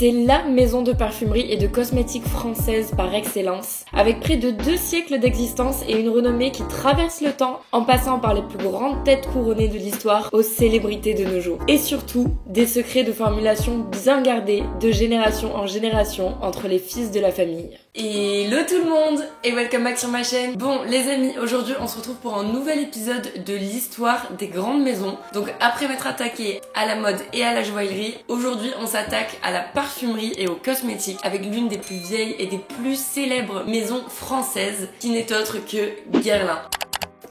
C'est la maison de parfumerie et de cosmétiques française par excellence, avec près de 2 siècles d'existence et une renommée qui traverse le temps en passant par les plus grandes têtes couronnées de l'histoire aux célébrités de nos jours. Et surtout, des secrets de formulation bien gardés de génération en génération entre les fils de la famille. Hello tout le monde et welcome back sur ma chaîne. Bon les amis, aujourd'hui on se retrouve pour un nouvel épisode de l'histoire des grandes maisons. Donc après m'être attaqué à la mode et à la joaillerie, aujourd'hui on s'attaque à la parfumerie et aux cosmétiques avec l'une des plus vieilles et des plus célèbres maisons françaises qui n'est autre que Guerlain.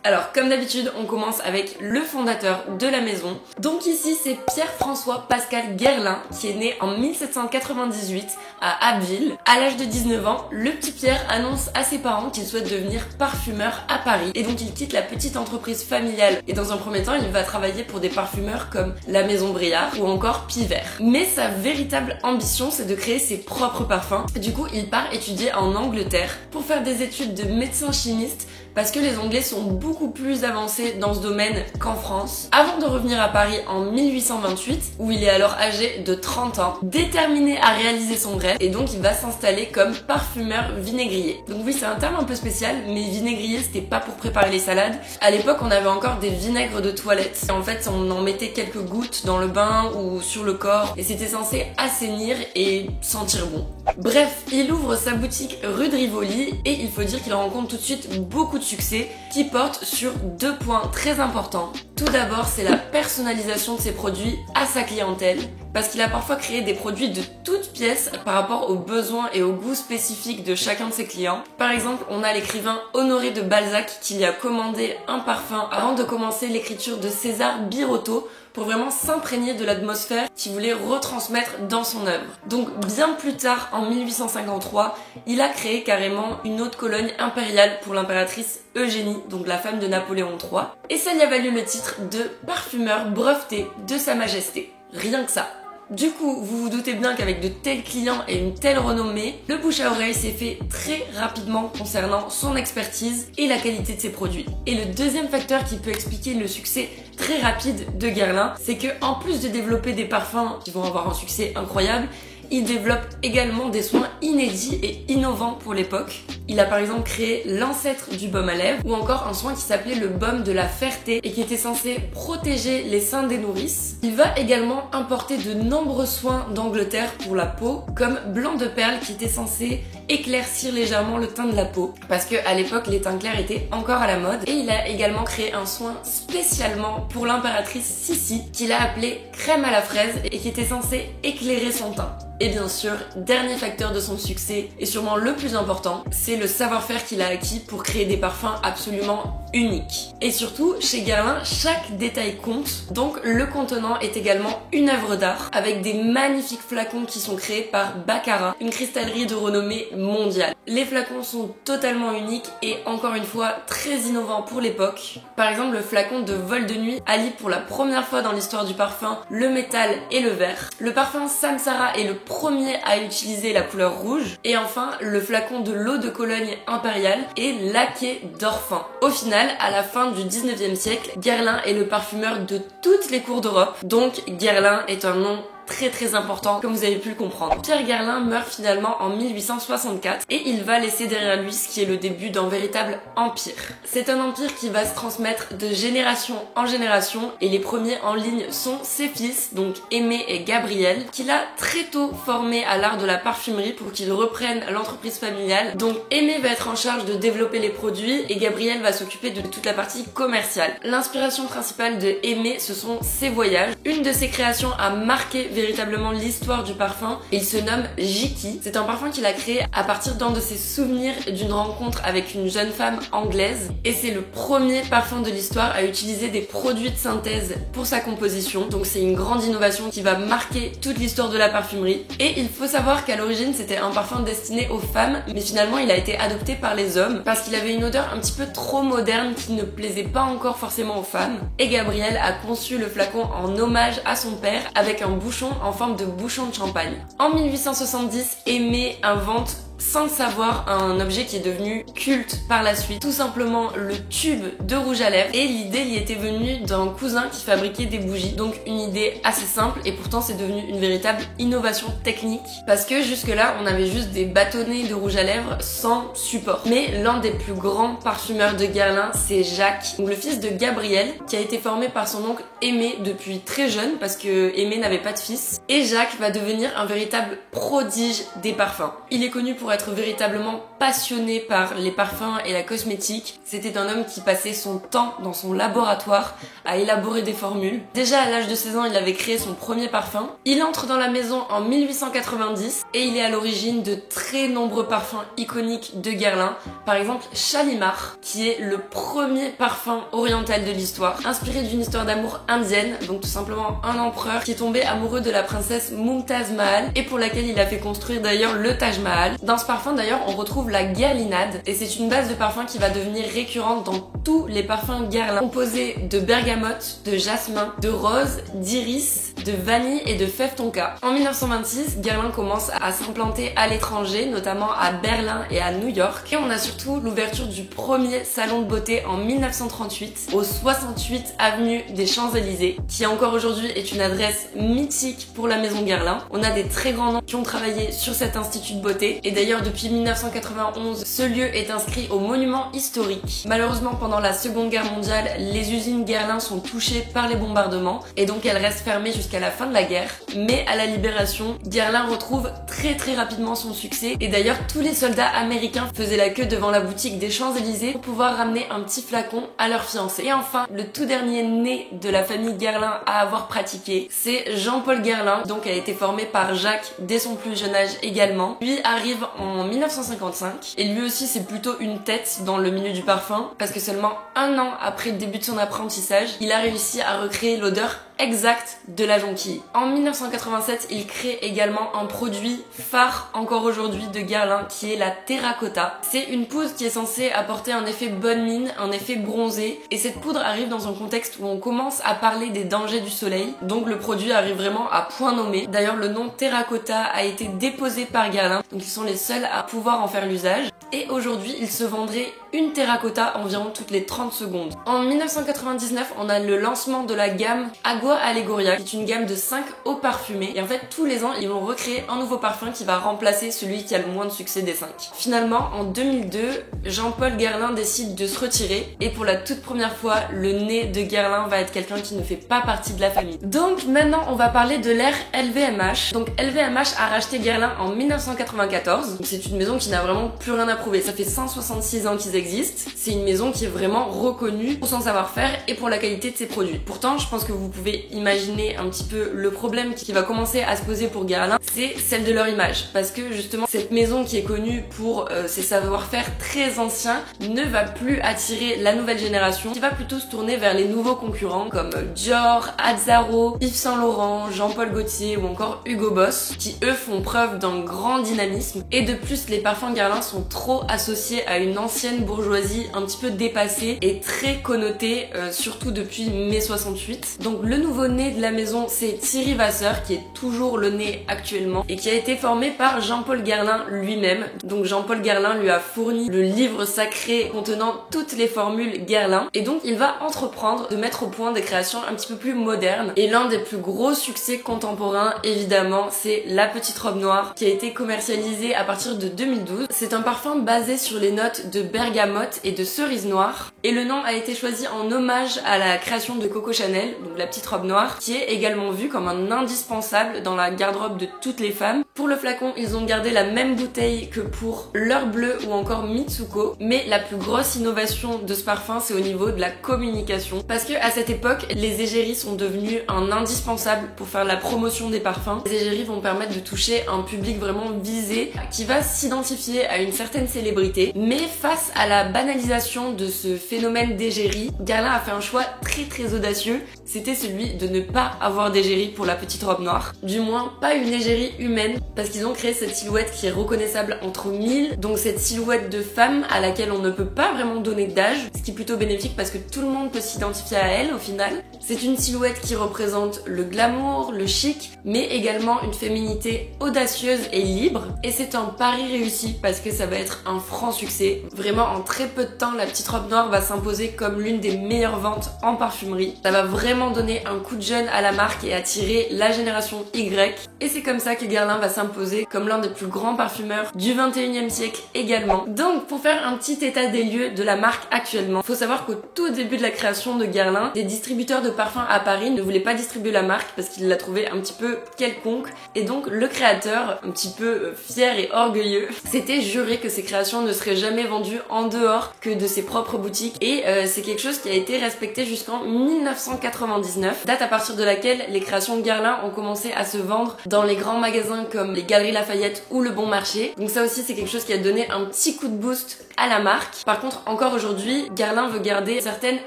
Alors, comme d'habitude, on commence avec le fondateur de la maison. Donc ici, c'est Pierre-François Pascal Guerlain, qui est né en 1798 à Abbeville. À l'âge de 19 ans, le petit Pierre annonce à ses parents qu'il souhaite devenir parfumeur à Paris. Et donc, il quitte la petite entreprise familiale. Et dans un premier temps, il va travailler pour des parfumeurs comme la Maison Briard ou encore Pivert. Mais sa véritable ambition, c'est de créer ses propres parfums. Du coup, il part étudier en Angleterre pour faire des études de médecin chimiste parce que les Anglais sont beaucoup plus avancés dans ce domaine qu'en France, avant de revenir à Paris en 1828, où il est alors âgé de 30 ans, déterminé à réaliser son rêve, et donc il va s'installer comme parfumeur vinaigrier. Donc oui, c'est un terme un peu spécial, mais vinaigrier, c'était pas pour préparer les salades. À l'époque, on avait encore des vinaigres de toilette. Et en fait, on en mettait quelques gouttes dans le bain ou sur le corps, et c'était censé assainir et sentir bon. Bref, il ouvre sa boutique rue de Rivoli, et il faut dire qu'il rencontre tout de suite beaucoup de succès qui porte sur 2 points très importants. Tout d'abord, c'est la personnalisation de ses produits à sa clientèle, parce qu'il a parfois créé des produits de toutes pièces par rapport aux besoins et aux goûts spécifiques de chacun de ses clients. Par exemple, on a l'écrivain Honoré de Balzac qui lui a commandé un parfum avant de commencer l'écriture de César Birotteau, pour vraiment s'imprégner de l'atmosphère qu'il voulait retransmettre dans son œuvre. Donc bien plus tard, en 1853, il a créé carrément une haute cologne impériale pour l'impératrice Eugénie, donc la femme de Napoléon III, et ça lui a valu le titre de parfumeur breveté de Sa Majesté. Rien que ça. Du coup, vous vous doutez bien qu'avec de tels clients et une telle renommée, le bouche à oreille s'est fait très rapidement concernant son expertise et la qualité de ses produits. Et le deuxième facteur qui peut expliquer le succès très rapide de Guerlain, c'est que en plus de développer des parfums qui vont avoir un succès incroyable, il développe également des soins inédits et innovants pour l'époque. Il a par exemple créé l'ancêtre du baume à lèvres ou encore un soin qui s'appelait le baume de la Ferté et qui était censé protéger les seins des nourrices. Il va également importer de nombreux soins d'Angleterre pour la peau comme blanc de perle qui était censé éclaircir légèrement le teint de la peau parce qu'à l'époque les teints clairs étaient encore à la mode. Et il a également créé un soin spécialement pour l'impératrice Sissi qu'il a appelé crème à la fraise et qui était censé éclairer son teint. Et bien sûr, dernier facteur de son succès, et sûrement le plus important, c'est le savoir-faire qu'il a acquis pour créer des parfums absolument uniques. Et surtout, chez Guerlain, chaque détail compte, donc le contenant est également une œuvre d'art, avec des magnifiques flacons qui sont créés par Baccarat, une cristallerie de renommée mondiale. Les flacons sont totalement uniques et encore une fois très innovants pour l'époque. Par exemple, le flacon de Vol de Nuit allie pour la première fois dans l'histoire du parfum le métal et le verre. Le parfum Samsara est le premier à utiliser la couleur rouge. Et enfin, le flacon de l'eau de Cologne impériale est laqué d'or fin. Au final, à la fin du 19e siècle, Guerlain est le parfumeur de toutes les cours d'Europe. Donc, Guerlain est un nom très important, comme vous avez pu le comprendre. Pierre Guerlain meurt finalement en 1864 et il va laisser derrière lui ce qui est le début d'un véritable empire. C'est un empire qui va se transmettre de génération en génération et les premiers en ligne sont ses fils, donc Aimé et Gabriel, qu'il a très tôt formé à l'art de la parfumerie pour qu'ils reprennent l'entreprise familiale. Donc Aimé va être en charge de développer les produits et Gabriel va s'occuper de toute la partie commerciale. L'inspiration principale de Aimé, ce sont ses voyages. Une de ses créations a marqué véritablement l'histoire du parfum. Il se nomme Jiki. C'est un parfum qu'il a créé à partir d'un de ses souvenirs d'une rencontre avec une jeune femme anglaise et c'est le premier parfum de l'histoire à utiliser des produits de synthèse pour sa composition. Donc c'est une grande innovation qui va marquer toute l'histoire de la parfumerie. Et il faut savoir qu'à l'origine c'était un parfum destiné aux femmes, mais finalement il a été adopté par les hommes parce qu'il avait une odeur un petit peu trop moderne qui ne plaisait pas encore forcément aux femmes. Et Gabriel a conçu le flacon en hommage à son père avec un bouchon en forme de bouchon de champagne. En 1870, Aimé invente sans le savoir, un objet qui est devenu culte par la suite, tout simplement le tube de rouge à lèvres. Et l'idée y était venue d'un cousin qui fabriquait des bougies, donc une idée assez simple, et pourtant c'est devenu une véritable innovation technique, parce que jusque là on avait juste des bâtonnets de rouge à lèvres sans support. Mais l'un des plus grands parfumeurs de Guerlain, c'est Jacques, donc le fils de Gabriel, qui a été formé par son oncle Aimé depuis très jeune, parce que Aimé n'avait pas de fils. Et Jacques va devenir un véritable prodige des parfums. Il est connu pour être véritablement passionné par les parfums et la cosmétique. C'était un homme qui passait son temps dans son laboratoire à élaborer des formules. Déjà à l'âge de 16 ans, il avait créé son premier parfum. Il entre dans la maison en 1890 et il est à l'origine de très nombreux parfums iconiques de Guerlain. Par exemple, Shalimar, qui est le premier parfum oriental de l'histoire, inspiré d'une histoire d'amour indienne, donc tout simplement un empereur qui est tombé amoureux de la princesse Mumtaz Mahal et pour laquelle il a fait construire d'ailleurs le Taj Mahal. Dans ce parfum d'ailleurs, on retrouve la guerlinade et c'est une base de parfum qui va devenir récurrente dans tous les parfums Guerlain, composé de bergamote, de jasmin, de rose, d'iris, de vanille et de fève tonka. En 1926, Guerlain commence à s'implanter à l'étranger, notamment à Berlin et à New York. Et on a surtout l'ouverture du premier salon de beauté en 1938 au 68 avenue des Champs-Élysées, qui encore aujourd'hui est une adresse mythique pour la maison Guerlain. On a des très grands noms qui ont travaillé sur cet institut de beauté et d'ailleurs depuis 1991, ce lieu est inscrit au monument historique. Malheureusement, pendant la Seconde Guerre mondiale, les usines Guerlain sont touchées par les bombardements et donc elles restent fermées jusqu'à la fin de la guerre. Mais à la libération, Guerlain retrouve très rapidement son succès et d'ailleurs tous les soldats américains faisaient la queue devant la boutique des Champs-Élysées pour pouvoir ramener un petit flacon à leur fiancé. Et enfin, le tout dernier né de la famille Guerlain à avoir pratiqué, c'est Jean-Paul Guerlain, donc a été formé par Jacques dès son plus jeune âge également. Lui arrive en 1955 et lui aussi c'est plutôt une tête dans le milieu du parfum parce que seulement un an après le début de son apprentissage, il a réussi à recréer l'odeur exacte de la jonquille. En 1987, il crée également un produit phare encore aujourd'hui de Guerlain qui est la terracotta. C'est une poudre qui est censée apporter un effet bonne mine, un effet bronzé et cette poudre arrive dans un contexte où on commence à parler des dangers du soleil, donc le produit arrive vraiment à point nommé. D'ailleurs le nom terracotta a été déposé par Guerlain, donc ils sont les seuls à pouvoir en faire l'usage. Et aujourd'hui, il se vendrait une terracotta environ toutes les 30 secondes. En 1999, on a le lancement de la gamme Agua Allegoria, qui est une gamme de 5 eaux parfumées. Et en fait, tous les ans, ils vont recréer un nouveau parfum qui va remplacer celui qui a le moins de succès des 5. Finalement, en 2002, Jean-Paul Guerlain décide de se retirer. Et pour la toute première fois, le nez de Guerlain va être quelqu'un qui ne fait pas partie de la famille. Donc maintenant, on va parler de l'ère LVMH. Donc LVMH a racheté Guerlain en 1994. C'est une maison qui n'a vraiment plus rien à prouver. Ça fait 166 ans qu'ils existent. C'est une maison qui est vraiment reconnue pour son savoir-faire et pour la qualité de ses produits. Pourtant, je pense que vous pouvez imaginer un petit peu le problème qui va commencer à se poser pour Guerlain, c'est celle de leur image. Parce que justement, cette maison qui est connue pour ses savoir-faire très anciens ne va plus attirer la nouvelle génération, qui va plutôt se tourner vers les nouveaux concurrents comme Dior, Azzaro, Yves Saint Laurent, Jean-Paul Gaultier ou encore Hugo Boss, qui eux font preuve d'un grand dynamisme. Et de plus, les parfums Guerlain sont trop associés à une ancienne bourgeoisie un petit peu dépassée et très connotée, surtout depuis mai 68. Donc le nouveau nez de la maison, c'est Thierry Vasseur, qui est toujours le nez actuellement et qui a été formé par Jean-Paul Guerlain lui-même. Donc Jean-Paul Guerlain lui a fourni le livre sacré contenant toutes les formules Guerlain et donc il va entreprendre de mettre au point des créations un petit peu plus modernes. Et l'un des plus gros succès contemporains, évidemment, c'est la petite robe noire qui a été commercialisée à partir de 2012. C'est un parfum basé sur les notes de bergamote et de cerise noire et le nom a été choisi en hommage à la création de Coco Chanel, donc la petite robe noire, qui est également vue comme un indispensable dans la garde-robe de toutes les femmes. Pour le flacon, ils ont gardé la même bouteille que pour L'Heure Bleue ou encore Mitsuko, mais la plus grosse innovation de ce parfum, c'est au niveau de la communication, parce que à cette époque, les égéries sont devenues un indispensable pour faire la promotion des parfums. Les égéries vont permettre de toucher un public vraiment visé, qui va s'identifier à une certaine célébrité, mais face à la banalisation de ce phénomène d'égérie, Guerlain a fait un choix très audacieux, c'était celui de ne pas avoir d'égérie pour la petite robe noire. Du moins, pas une égérie humaine, parce qu'ils ont créé cette silhouette qui est reconnaissable entre mille, donc cette silhouette de femme à laquelle on ne peut pas vraiment donner d'âge, ce qui est plutôt bénéfique parce que tout le monde peut s'identifier à elle au final. C'est une silhouette qui représente le glamour, le chic, mais également une féminité audacieuse et libre. Et c'est un pari réussi parce que ça va être un franc succès. Vraiment, en très peu de temps, la petite robe noire va s'imposer comme l'une des meilleures ventes en parfumerie. Ça va vraiment donner un coup de jeune à la marque et attirer la génération Y. Et c'est comme ça que Guerlain va s'imposer comme l'un des plus grands parfumeurs du 21e siècle également. Donc, pour faire un petit état des lieux de la marque actuellement, faut savoir qu'au tout début de la création de Guerlain, des distributeurs de parfums à Paris ne voulaient pas distribuer la marque parce qu'ils la trouvaient un petit peu quelconque. Et donc, le créateur, un petit peu fier et orgueilleux, s'était juré que ses créations ne seraient jamais vendues en dehors que de ses propres boutiques. Et c'est quelque chose qui a été respecté jusqu'en 1999, date à partir de laquelle les créations de Guerlain ont commencé à se vendre dans les grands magasins comme les Galeries Lafayette ou le Bon Marché. Donc ça aussi, c'est quelque chose qui a donné un petit coup de boost à la marque. Par contre, encore aujourd'hui, Guerlain veut garder certaines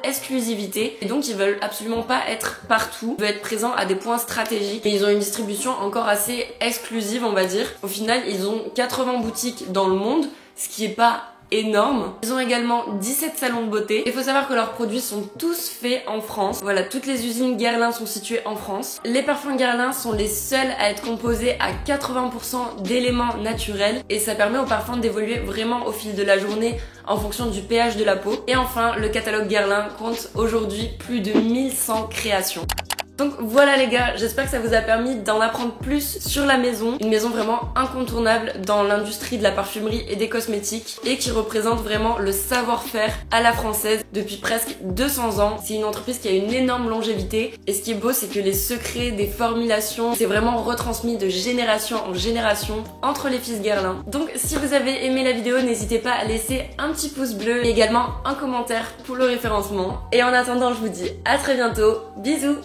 exclusivités et donc ils veulent absolument pas être partout, ils veulent être présents à des points stratégiques et ils ont une distribution encore assez exclusive, on va dire. Au final, ils ont 80 boutiques dans le monde, ce qui est pas énorme. Ils ont également 17 salons de beauté. Il faut savoir que leurs produits sont tous faits en France. Voilà, toutes les usines Guerlain sont situées en France. Les parfums Guerlain sont les seuls à être composés à 80% d'éléments naturels et ça permet aux parfums d'évoluer vraiment au fil de la journée en fonction du pH de la peau. Et enfin, le catalogue Guerlain compte aujourd'hui plus de 1100 créations. Donc voilà les gars, j'espère que ça vous a permis d'en apprendre plus sur la maison. Une maison vraiment incontournable dans l'industrie de la parfumerie et des cosmétiques et qui représente vraiment le savoir-faire à la française depuis presque 200 ans. C'est une entreprise qui a une énorme longévité et ce qui est beau, c'est que les secrets des formulations, c'est vraiment retransmis de génération en génération entre les fils Guerlain. Donc si vous avez aimé la vidéo, n'hésitez pas à laisser un petit pouce bleu et également un commentaire pour le référencement. Et en attendant, je vous dis à très bientôt. Bisous!